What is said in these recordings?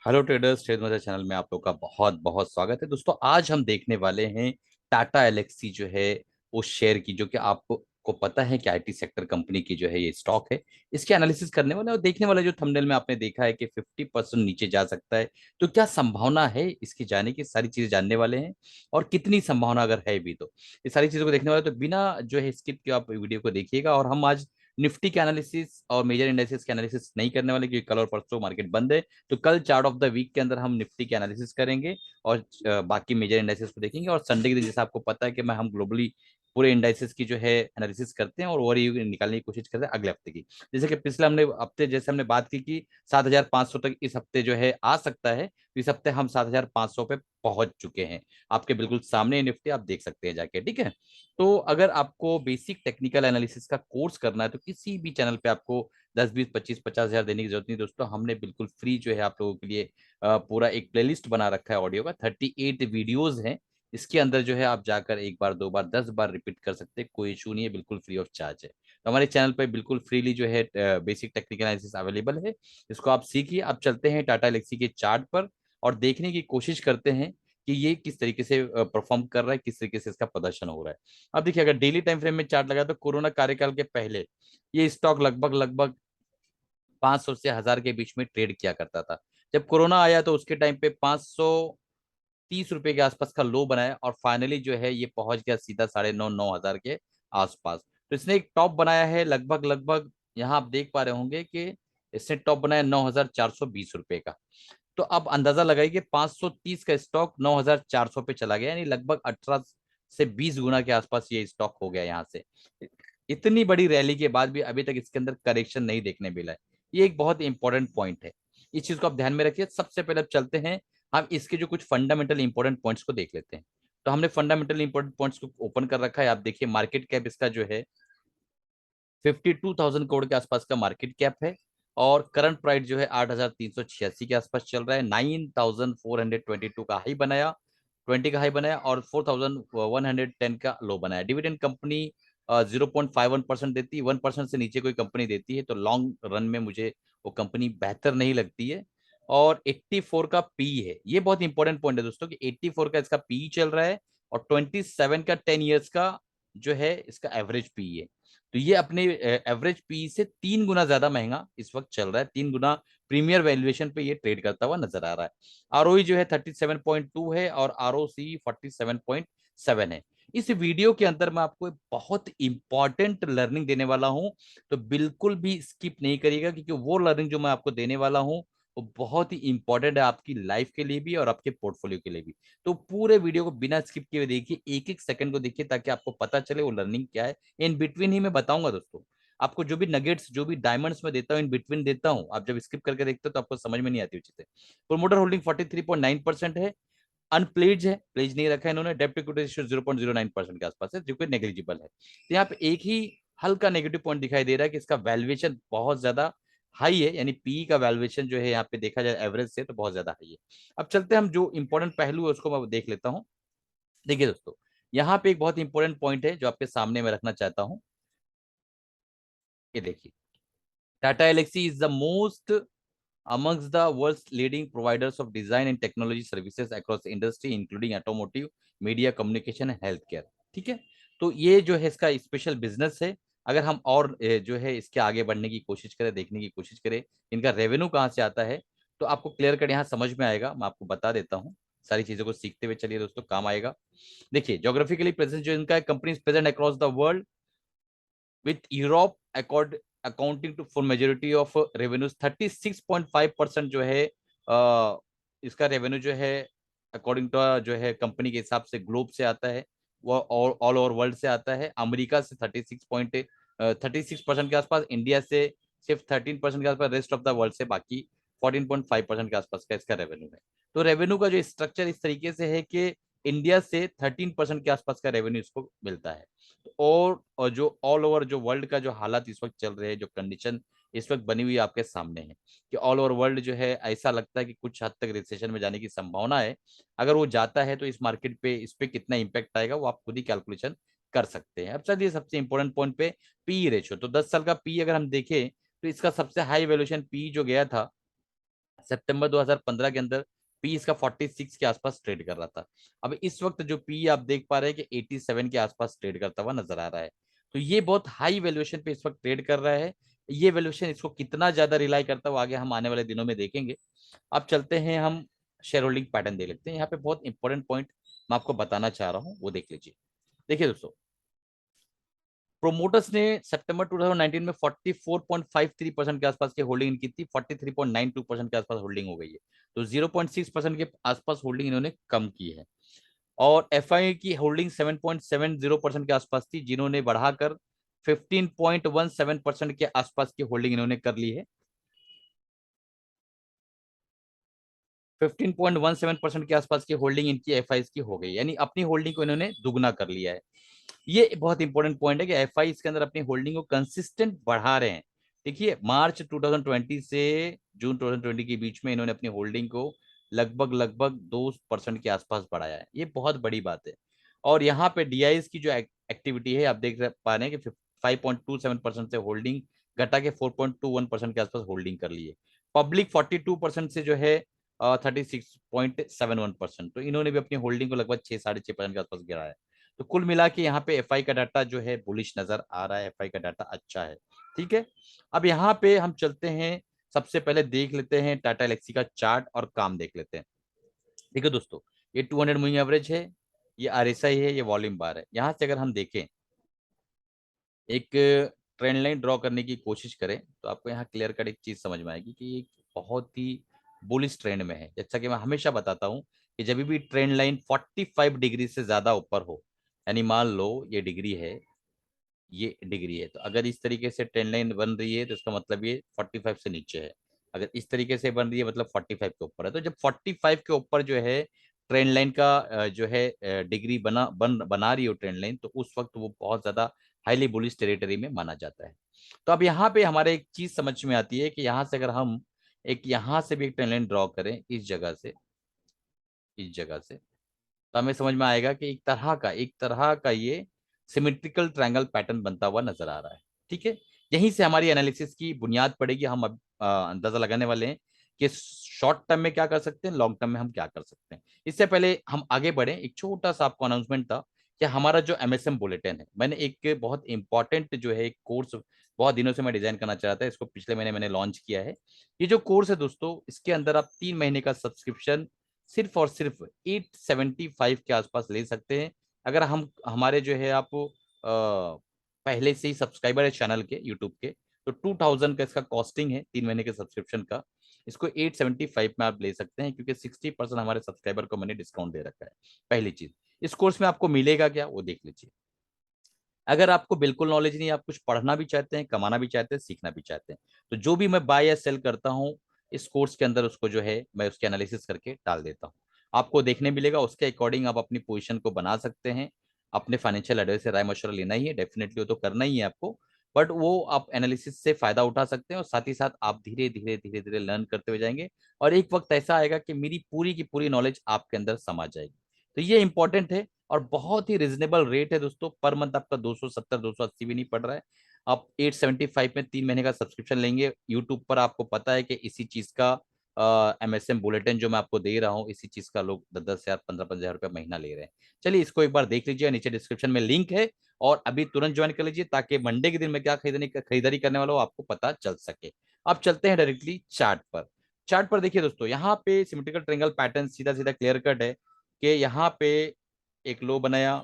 Hello traders, trade master channel में आप लोग का बहुत बहुत स्वागत है। दोस्तों, आज हम देखने वाले हैं टाटा एलेक्सी जो है उस शेयर की, जो कि आपको पता है कि आईटी सेक्टर कंपनी की जो है ये स्टॉक है। इसके एनालिसिस करने वाले और देखने वाले, जो थंबनेल में आपने देखा है कि 50% नीचे जा सकता है, तो क्या संभावना है इसकी जाने की, सारी चीजें जानने वाले हैं। और कितनी संभावना अगर है भी, तो ये सारी चीजों को देखने वाले, तो बिना जो है स्किप के आप वीडियो को देखिएगा। और हम आज निफ्टी के एनालिसिस और मेजर इंडेक्सेस के एनालिसिस नहीं करने वाले, क्योंकि कल और परसों मार्केट बंद है। तो कल चार्ट ऑफ द वीक के अंदर हम निफ्टी के एनालिसिस करेंगे और बाकी मेजर इंडाइसेस को देखेंगे। और संडे के दिन, जैसे आपको पता है कि मैं हम ग्लोबली पूरे इंडाइसेस की जो है एनालिसिस करते हैं और ओवरव्यू निकालने की कोशिश करते हैं अगले हफ्ते की। जैसे कि पिछले हमने हफ्ते जैसे हमने बात की कि 7,500 तक इस हफ्ते जो है आ सकता है, तो इस हफ्ते हम 7,500 पे पहुंच चुके हैं। आपके बिल्कुल सामने निफ्टी आप देख सकते हैं जाके, ठीक है। तो अगर आपको बेसिक टेक्निकल एनालिसिस का कोर्स करना है, तो किसी भी चैनल पे आपको 10, 20, 25, 50 हजार देने की जरूरत नहीं दोस्तों। हमने बिल्कुल फ्री जो है आप लोगों के लिए पूरा एक प्लेलिस्ट बना रखा है ऑडियो का। 38 वीडियोज हैं। इसके अंदर जो है आप जाकर एक बार, दो बार, 10 बार रिपीट कर सकते हैं, कोई इशू नहीं है, बिल्कुल फ्री ऑफ चार्ज है। तो हमारे चैनल पर बिल्कुल फ्रीली जो है बेसिक टेक्निकल एनालिसिस अवेलेबल है। इसको आप सीखिए। अब चलते हैं टाटा एलेक्सी के चार्ट पर और देखने की कोशिश करते हैं कि ये किस तरीके से परफॉर्म कर रहा है, किस तरीके से इसका प्रदर्शन हो रहा है। अब देखिए, अगर डेली टाइम फ्रेम में चार्ट लगा तो कोरोना कार्यकाल के पहले ये स्टॉक लगभग लगभग 500 से 1,000 के बीच में ट्रेड किया करता था। जब कोरोना आया तो उसके टाइम पे 530 रुपए के आसपास का लो बनाया और फाइनली जो है ये पहुंच गया सीधा 9,500 9,000 के आसपास। तो इसने एक टॉप बनाया है लगभग लगभग, यहाँ आप देख पा रहे होंगे कि इसने टॉप बनाया 9,420 रुपए का। तो अब अंदाजा लगाइए कि 530 का स्टॉक 9,400 पे चला गया, यानी लगभग 18 से 20 गुना के आसपास ये स्टॉक हो गया यहाँ से। इतनी बड़ी रैली के बाद भी अभी तक इसके अंदर करेक्शन नहीं देखने मिला है। ये एक बहुत इंपॉर्टेंट पॉइंट है। इस चीज को आप ध्यान में रखिए। सबसे पहले अब चलते हैं, हम इसके जो कुछ फंडामेंटल इंपॉर्टेंट पॉइंट्स को देख लेते हैं। तो हमने फंडामेंटल इंपॉर्टेंट पॉइंट्स को ओपन कर रखा है। आप देखिए, मार्केट कैप इसका जो है 52,000 करोड़ के आसपास का मार्केट कैप है। और करंट प्राइस जो है 8,386 के आसपास चल रहा है। 9,422 का हाई बनाया, 20 का हाई बनाया और 4,110 का लो बनाया। डिविडेंड कंपनी 0.51% देती है। 1% से नीचे कोई कंपनी देती है तो लॉन्ग रन में मुझे वो कंपनी बेहतर नहीं लगती है। और 84 का पी है। ये बहुत इंपॉर्टेंट पॉइंट है दोस्तों कि 84 का इसका पी चल रहा है और 27 का 10 ईयर्स का जो है इसका एवरेज पी है। तो ये अपने एवरेज पी से 3 गुना ज्यादा महंगा इस वक्त चल रहा है। 3 गुना प्रीमियर वैल्यूएशन पे ये ट्रेड करता हुआ नजर आ रहा है। आरओई जो है 37.2 है और आरओसी 47.7 है। इस वीडियो के अंदर मैं आपको बहुत इंपॉर्टेंट लर्निंग देने वाला हूं, तो बिल्कुल भी स्किप नहीं करिएगा, क्योंकि वो लर्निंग जो मैं आपको देने वाला हूं वो बहुत ही इंपॉर्टेंट है आपकी लाइफ के लिए भी और आपके पोर्टफोलियो के लिए भी। तो पूरे वीडियो को बिना स्किप किए देखिए, एक एक सेकंड को देखिए, ताकि आपको पता चले वो लर्निंग क्या है। इन बिटवीन ही मैं बताऊंगा दोस्तों। आपको जो भी नगेट्स, जो भी डायमंड्स में देता हूँ, इन बिटवीन देता हूँ। आप जब स्किप करके देखते हो तो आपको समझ में नहीं आती चीजें। प्रोमोटर होल्डिंग 43.9% है। अनप्लेज है, प्लेज नहीं रखा है इन्होंने। डेप्ट इक्विटी रेशियो 0.09% के आसपास है, जो कि नेग्लिजिबल है। तो यहाँ पे एक ही हल्का नेगेटिव पॉइंट दिखाई दे रहा है कि इसका वैल्यूएशन बहुत ज्यादा हाई है, यानी पी का वैल्यूएशन जो है यहाँ पे देखा जाए एवरेज से तो बहुत ज्यादा हाई है। अब चलते हैं, हम जो इंपॉर्टेंट पहलू है उसको मैं देख लेता हूँ। देखिए दोस्तों, यहाँ पे एक बहुत इंपॉर्टेंट पॉइंट है जो आपके सामने मैं रखना चाहता हूँ। ये देखिए, Tata Elxsi is the most amongst the world's leading providers of design and technology services across the industry including automotive, media, communication and healthcare। ठीक है। तो ये जो है इसका स्पेशल बिजनेस है। अगर हम और जो है इसके आगे बढ़ने की कोशिश करें, देखने की कोशिश करें इनका रेवेन्यू कहाँ से आता है, तो आपको क्लियर कट यहाँ समझ में आएगा। मैं आपको बता देता हूँ, सारी चीजों को सीखते हुए चलिए दोस्तों, काम आएगा। देखिए, जोग्राफिकली प्रेजेंस जो इनका है, company present across the world with Europe accounting to for majority of revenues। 36.5% जो है इसका रेवेन्यू जो है अकॉर्डिंग टू जो है कंपनी के हिसाब से ग्लोब से आता है। वो ऑल ओवर वर्ल्ड से आता है। अमेरिका से 36% के आसपास, इंडिया से सिर्फ 13% के आसपास, रेस्ट ऑफ द वर्ल्ड से बाकी 14.5% के आसपास का इसका रेवेन्यू है। तो रेवेन्यू का जो स्ट्रक्चर इस तरीके से है कि इंडिया से 13% के आसपास का रेवेन्यू इसको मिलता है। और जो ऑल ओवर जो वर्ल्ड का जो हालात इस वक्त चल रहे हैं, जो कंडीशन इस वक्त बनी हुई आपके सामने है, कि ऑल ओवर वर्ल्ड जो है ऐसा लगता है कि कुछ हद तक रिसेशन में जाने की संभावना है। अगर वो जाता है तो इस मार्केट पे इस पे कितना इंपैक्ट आएगा वो आप खुद ही कैलकुलेशन कर सकते हैं। अब चलिए सबसे इंपॉर्टेंट पॉइंट पे, पी रेशियो। तो 10 साल का पी अगर हम देखें तो इसका सबसे हाई वैल्यूएशन पी जो गया था सितंबर 2015 के अंदर पी इसका 46 के आसपास ट्रेड कर रहा था। अब इस वक्त जो पी आप देख पा रहे हैं कि 87 के आसपास ट्रेड करता हुआ नजर आ रहा है। तो ये बहुत हाई वैल्यूएशन पे इस वक्त ट्रेड कर रहा है। ये वैल्यूएशन इसको कितना ज्यादा रिलाई करता हुआ आगे हम आने वाले दिनों में देखेंगे। अब चलते हैं हम शेयर होल्डिंग पैटर्न देख लेते हैं। यहाँ पे बहुत इंपॉर्टेंट पॉइंट मैं आपको बताना चाह रहा हूँ, वो देख लीजिए। देखिए दोस्तों, प्रोमोटर्स ने सितंबर 2019 में 44.53% के आसपास की होल्डिंग इनकी थी, 43.92% के आसपास होल्डिंग हो गई है। तो 0.6% के आसपास होल्डिंग इन्होंने कम की है। और एफआई की होल्डिंग 7.70% के आसपास थी, जिन्होंने बढ़ाकर 15.17% के आसपास की होल्डिंग इन्होंने कर ली है। 15.17% के आसपास की होल्डिंग इनकी एफआई की हो गई, यानी अपनी होल्डिंग को इन्होंने दुगना कर लिया है। ये बहुत इंपॉर्टेंट पॉइंट है कि एफआई इसके अंदर अपनी होल्डिंग को कंसिस्टेंट बढ़ा रहे हैं। देखिए, मार्च 2020 से जून 2020 के बीच में इन्होंने अपनी होल्डिंग को लगभग लगभग 2% के आसपास बढ़ाया है। ये बहुत बड़ी बात है। और यहाँ पे डीआईएस की जो एक्टिविटी है, आप देख पा रहे हैं कि 5.27% से होल्डिंग घटा के 4.21% के आसपास होल्डिंग कर ली है। पब्लिक 42% से जो है 36.71%। तो इन्होंने भी अपनी होल्डिंग को लगभग 6-6.5% के आसपास गिराया है। तो कुल मिला के यहाँ पे एफआई का डाटा जो है बुलिश नजर आ रहा है, एफआई का डाटा अच्छा है। ठीक है, अब यहाँ पे हम चलते हैं, सबसे पहले देख लेते हैं टाटा एलेक्सी का चार्ट और काम देख लेते हैं। देखो दोस्तों, ये 200 मूविंग एवरेज है, ये आरएसआई है, ये वॉल्यूम बार है। यहाँ से अगर हम देखें, एक ट्रेंड लाइन ड्रॉ करने की कोशिश करें, तो आपको यहाँ क्लियर कट एक चीज समझ में आएगी कि एक बहुत ही बुलिश ट्रेंड में है। जैसा कि मैं हमेशा बताता हूँ कि जब भी ट्रेंड लाइन 45 डिग्री से ज्यादा ऊपर हो, यानी मान लो ये डिग्री है, ये डिग्री है, तो अगर इस तरीके से ट्रेंड लाइन बन रही है तो इसका मतलब ये 45 से नीचे है। अगर इस तरीके से बन रही है मतलब 45 के ऊपर है। तो जब 45 के ऊपर जो है ट्रेंड लाइन का जो है डिग्री बना रही हो ट्रेंड लाइन, तो उस वक्त वो बहुत ज्यादा हाईली बुलिश टेरिटरी में माना जाता है। तो अब यहाँ पे हमारे एक चीज समझ में आती है कि यहाँ से अगर हम एक यहाँ से भी एक ट्रेंड लाइन ड्रॉ करें, इस जगह से, तो हमें समझ में आएगा कि एक तरह का ये सिमेट्रिकल ट्रायंगल पैटर्न बनता हुआ नजर आ रहा है। ठीक है, यहीं से हमारी एनालिसिस की बुनियाद पड़ेगी। हम अब अंदाजा लगाने वाले हैं कि शॉर्ट टर्म में क्या कर सकते हैं, लॉन्ग टर्म में हम क्या कर सकते हैं। इससे पहले हम आगे बढ़े, एक छोटा सा आपको अनाउंसमेंट था कि हमारा जो एमएसएम बुलेटिन है, मैंने एक बहुत इंपॉर्टेंट जो है एक कोर्स बहुत दिनों से मैं डिजाइन करना चाह रहा था, इसको पिछले महीने मैंने लॉन्च किया है। ये जो कोर्स है दोस्तों, इसके अंदर आप 3 महीने का सब्सक्रिप्शन सिर्फ और सिर्फ 875 के आसपास ले सकते हैं। अगर हम हमारे जो है आप पहले से ही सब्सक्राइबर है चैनल के यूट्यूब के, तो 2000 का इसका कॉस्टिंग है 3 महीने के सब्सक्रिप्शन का। इसको 875 में आप ले सकते हैं, क्योंकि 60% हमारे सब्सक्राइबर को मैंने डिस्काउंट दे रखा है। पहली चीज, इस कोर्स में आपको मिलेगा क्या वो देख लीजिए। अगर आपको बिल्कुल नॉलेज नहीं है, आप कुछ पढ़ना भी चाहते हैं, कमाना भी चाहते हैं, सीखना भी चाहते हैं, तो जो भी मैं बाय या सेल करता हूँ इस कोर्स के अंदर, उसको जो है मैं उसके एनालिसिस करके डाल देता हूँ। आपको देखने मिलेगा, उसके अकॉर्डिंग आप अपनी पोजीशन को बना सकते हैं। अपने फाइनेंशियल एडवाइस से राय मशवरा लेना ही है, डेफिनेटली वो तो करना ही है आपको। बट वो आप एनालिसिस से फायदा उठा सकते हैं, और साथ ही साथ आप धीरे धीरे धीरे धीरे लर्न करते हुए जाएंगे। और एक वक्त ऐसा आएगा कि मेरी पूरी की पूरी नॉलेज आपके अंदर समा जाएगी। तो ये इंपॉर्टेंट है, और बहुत ही रिजनेबल रेट है दोस्तों। पर मंथ आपका 270 280 भी नहीं पड़ रहा है। आप 875 में 3 महीने का सब्सक्रिप्शन लेंगे यूट्यूब पर। आपको पता है कि इसी चीज का एमएसएम बुलेटिन जो मैं आपको दे रहा हूँ, इसी चीज का लोग 10-10 हजार 15-15 हजार रुपया महीना ले रहे हैं। चलिए इसको एक बार देख लीजिए, नीचे डिस्क्रिप्शन में लिंक है, और अभी तुरंत ज्वाइन कर लीजिए, ताकि मंडे के दिन में क्या खरीदारी करने वाला हो आपको पता चल सके। अब चलते हैं डायरेक्टली चार्ट पर। चार्ट पर देखिए दोस्तों, यहाँ पे सिमेट्रिकल ट्रायंगल पैटर्न सीधा सीधा क्लियर कट है कि यहाँ पे एक लो बनाया,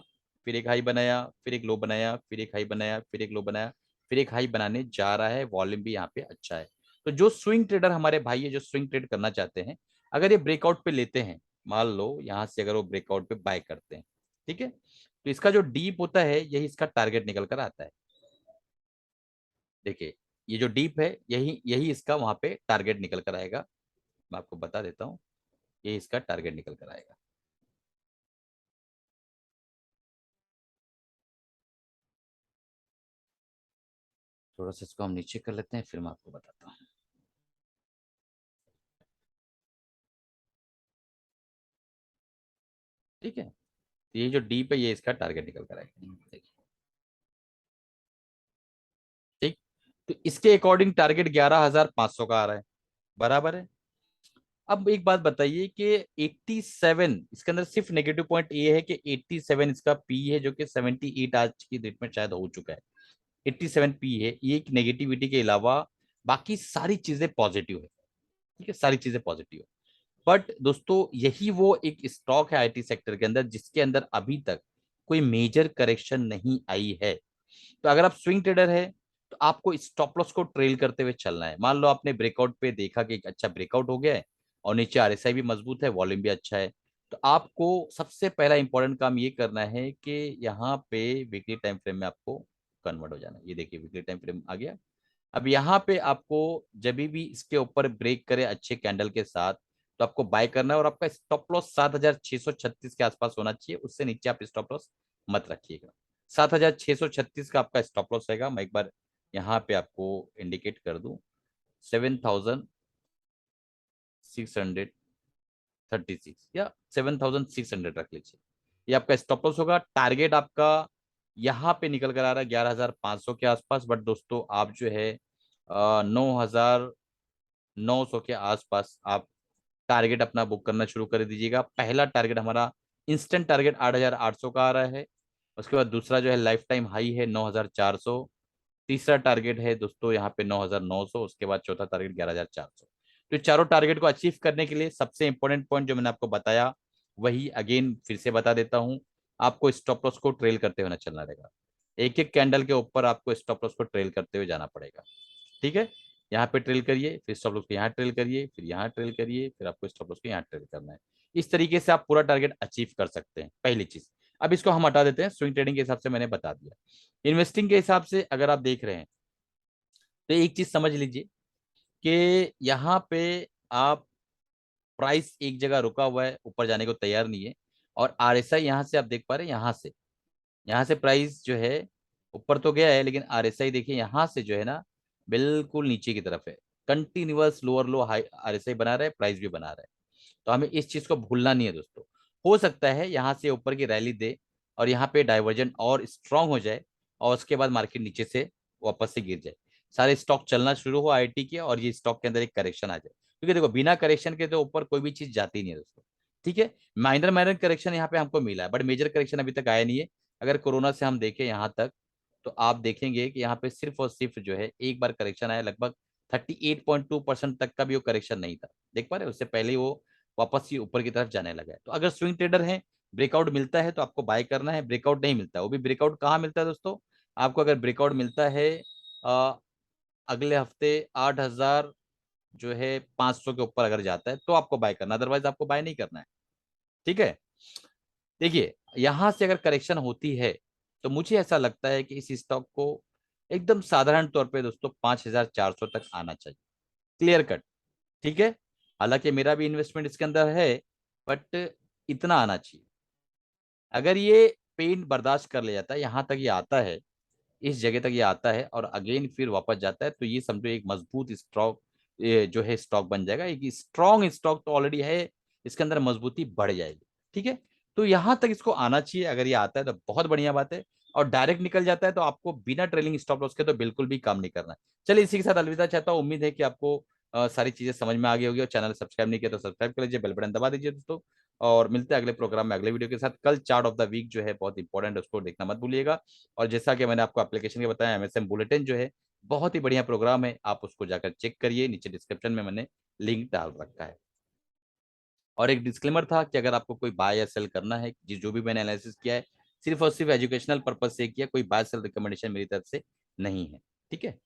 फिर एक हाई बनाया, फिर एक लो बनाया, फिर एक हाई बनाया, फिर एक लो बनाया, फिर एक हाई बनाने जा रहा है। वॉल्यूम भी यहाँ पे अच्छा है। तो जो स्विंग ट्रेडर हमारे भाई है, जो स्विंग ट्रेड करना चाहते हैं, अगर ये ब्रेकआउट पे लेते हैं, मान लो यहाँ से अगर वो ब्रेकआउट पे बाय करते हैं, ठीक है, तो इसका जो डीप होता है यही इसका टारगेट निकल कर आता है। देखिए, ये जो डीप है यही यही इसका वहां पे टारगेट निकल कर आएगा। मैं आपको बता देता हूँ, ये इसका टारगेट निकल कर आएगा। थोड़ा सा इसको हम नीचे कर लेते हैं, फिर मैं आपको बताता हूँ। ठीक है, तो ये जो डीप है ये इसका टारगेट निकल कर आएगा, देखिए। ठीक, तो इसके अकॉर्डिंग टारगेट 11,500 का आ रहा है, बराबर है। अब एक बात बताइए कि 87, इसके अंदर सिर्फ नेगेटिव पॉइंट ये है कि 87 इसका पी है, जो कि 78 आज की डेट में शायद हो चुका है। 87 पी है, ये एक नेगेटिविटी के अलावा बाकी सारी चीजें पॉजिटिव है। ठीक है, सारी चीजें पॉजिटिव है। बट दोस्तों यही वो एक स्टॉक है आईटी सेक्टर के अंदर जिसके अंदर अभी तक कोई मेजर करेक्शन नहीं आई है। तो अगर आप स्विंग ट्रेडर है तो आपको स्टॉप लॉस को ट्रेल करते हुए चलना है। मान लो आपने ब्रेकआउट पे देखा कि एक अच्छा ब्रेकआउट हो गया है और नीचे आरएसआई भी मजबूत है, वॉल्यूम भी अच्छा है, तो आपको सबसे पहला इंपॉर्टेंट काम ये करना है कि यहाँ पे वीकली टाइम फ्रेम में आपको कन्वर्ट हो जाना है। ये देखिए वीकली टाइम फ्रेम आ गया। अब यहाँ पे आपको जब भी इसके ऊपर ब्रेक करे अच्छे कैंडल के साथ तो आपको बाय करना है, और आपका स्टॉप लॉस 7636 के आसपास होना चाहिए, उससे नीचे आप स्टॉप लॉस मत रखिएगा। 7636 का आपका स्टॉप लॉस रहेगा। मैं एक बार यहाँ पे आपको इंडिकेट कर दूं, 7636 या 7600 रख लीजिए, ये आपका स्टॉप लॉस होगा। टारगेट आपका यहाँ पे निकल कर आ रहा है 11500 के आसपास, बट दोस्तों आप जो है 9900 के आसपास आप टारगेट अपना बुक करना शुरू कर दीजिएगा। पहला टारगेट हमारा इंस्टेंट टारगेट 8800 का आ रहा है। उसके बाद दूसरा जो है लाइफ टाइम हाई है 9400। तीसरा टारगेट है दोस्तों यहाँ पे 9900। उसके बाद चौथा टारगेट 11400। तो चारों टारगेट को अचीव करने के लिए सबसे इंपॉर्टेंट पॉइंट जो मैंने आपको बताया वही अगेन फिर से बता देता हूँ, आपको स्टॉप लॉस को ट्रेल करते हुए ना चलना रहेगा। एक एक कैंडल के ऊपर आपको स्टॉप लॉस को ट्रेल करते हुए जाना पड़ेगा। ठीक है, यहाँ पे ट्रेल करिए, फिर स्टॉप लॉस को यहाँ ट्रेल करिए, फिर यहाँ ट्रेल करिए, फिर आपको स्टॉप लॉस को यहाँ ट्रेल करना है। इस तरीके से आप पूरा टारगेट अचीव कर सकते हैं, पहली चीज। अब इसको हम हटा देते हैं, स्विंग ट्रेडिंग के हिसाब से मैंने बता दिया। इन्वेस्टिंग के हिसाब से अगर आप देख रहे हैं तो एक चीज समझ लीजिए कि यहाँ पे आप प्राइस एक जगह रुका हुआ है, ऊपर जाने को तैयार नहीं है। और आरएसआई यहाँ से आप देख पा रहे हैं, यहाँ से प्राइस जो है ऊपर तो गया है, लेकिन आरएसआई देखिए यहाँ से जो है ना बिल्कुल नीचे की तरफ है। कंटिन्यूअस लोअर लो हाई आरएसआई बना रहा है, प्राइस भी बना रहा है। तो हमें इस चीज को भूलना नहीं है दोस्तों। हो सकता है यहाँ से ऊपर की रैली दे और यहाँ पे डाइवर्जन और स्ट्रांग हो जाए, और उसके बाद मार्केट नीचे से वापस से गिर जाए, सारे स्टॉक चलना शुरू हो आईटी के, और ये स्टॉक के अंदर एक करेक्शन आ जाए। क्योंकि देखो बिना करेक्शन के तो ऊपर कोई भी चीज जाती नहीं है दोस्तों। ठीक है, माइनर माइनर करेक्शन यहाँ पे हमको मिला है, बट मेजर करेक्शन अभी तक आया नहीं है। अगर कोरोना से हम देखें यहाँ तक तो आप देखेंगे कि यहाँ पे सिर्फ और सिर्फ जो है एक बार करेक्शन आया, लगभग 38.2% तक का भी वो करेक्शन नहीं था। देख पा रहे हैं, उससे पहले ही वो वापस ही ऊपर की तरफ जाने लगा है। तो अगर स्विंग ट्रेडर है, ब्रेकआउट मिलता है तो आपको बाय करना है, ब्रेकआउट नहीं मिलता है, वो भी ब्रेकआउट कहाँ मिलता है दोस्तों, आपको अगर ब्रेकआउट मिलता है अ, अगले हफ्ते 8000 जो है 500 के ऊपर अगर जाता है तो आपको बाय करना, अदरवाइज आपको बाय नहीं करना है। ठीक है, देखिए यहां से अगर करेक्शन होती है तो मुझे ऐसा लगता है कि इस स्टॉक को एकदम साधारण तौर पे दोस्तों 5400 तक आना चाहिए, क्लियर कट। ठीक है, हालांकि मेरा भी इन्वेस्टमेंट इसके अंदर है, बट इतना आना चाहिए। अगर ये पेन बर्दाश्त कर ले जाता है, यहां तक ये आता है, इस जगह तक ये आता है और अगेन फिर वापस जाता है, तो ये समझो एक मजबूत स्टॉक जो है स्टॉक बन जाएगा। एक स्ट्रॉन्ग स्टॉक तो ऑलरेडी है, इसके अंदर मजबूती बढ़ जाएगी। ठीक है, तो यहां तक इसको आना चाहिए। अगर ये आता है तो बहुत बढ़िया बात है, और डायरेक्ट निकल जाता है तो आपको बिना ट्रेलिंग स्टॉप लॉस के तो बिल्कुल भी काम नहीं करना है। चलिए इसी के साथ अलविदा चाहता हूँ। उम्मीद है कि आपको सारी चीजें समझ में आ गई होगी, और चैनल सब्सक्राइब नहीं किया तो सब्सक्राइब कर लीजिए, बेल बटन दबा दीजिए दोस्तों। और मिलते हैं अगले प्रोग्राम में अगले वीडियो के साथ। कल चार्ट ऑफ द वीक जो है बहुत इंपॉर्टेंट है, उसको देखना मत भूलिएगा। और जैसा कि मैंने आपको एप्लीकेशन के बताया, एमएसएम बुलेटिन जो है बहुत ही बढ़िया प्रोग्राम है, आप उसको जाकर चेक करिए, नीचे डिस्क्रिप्शन में मैंने लिंक डाल रखा है। और एक डिस्क्लेमर था कि अगर आपको कोई बाय या सेल करना है, जो भी मैंने एनालिसिस किया है सिर्फ और सिर्फ एजुकेशनल पर्पज से किया, कोई बाय सेल रिकमेंडेशन मेरी तरफ से नहीं है। ठीक है।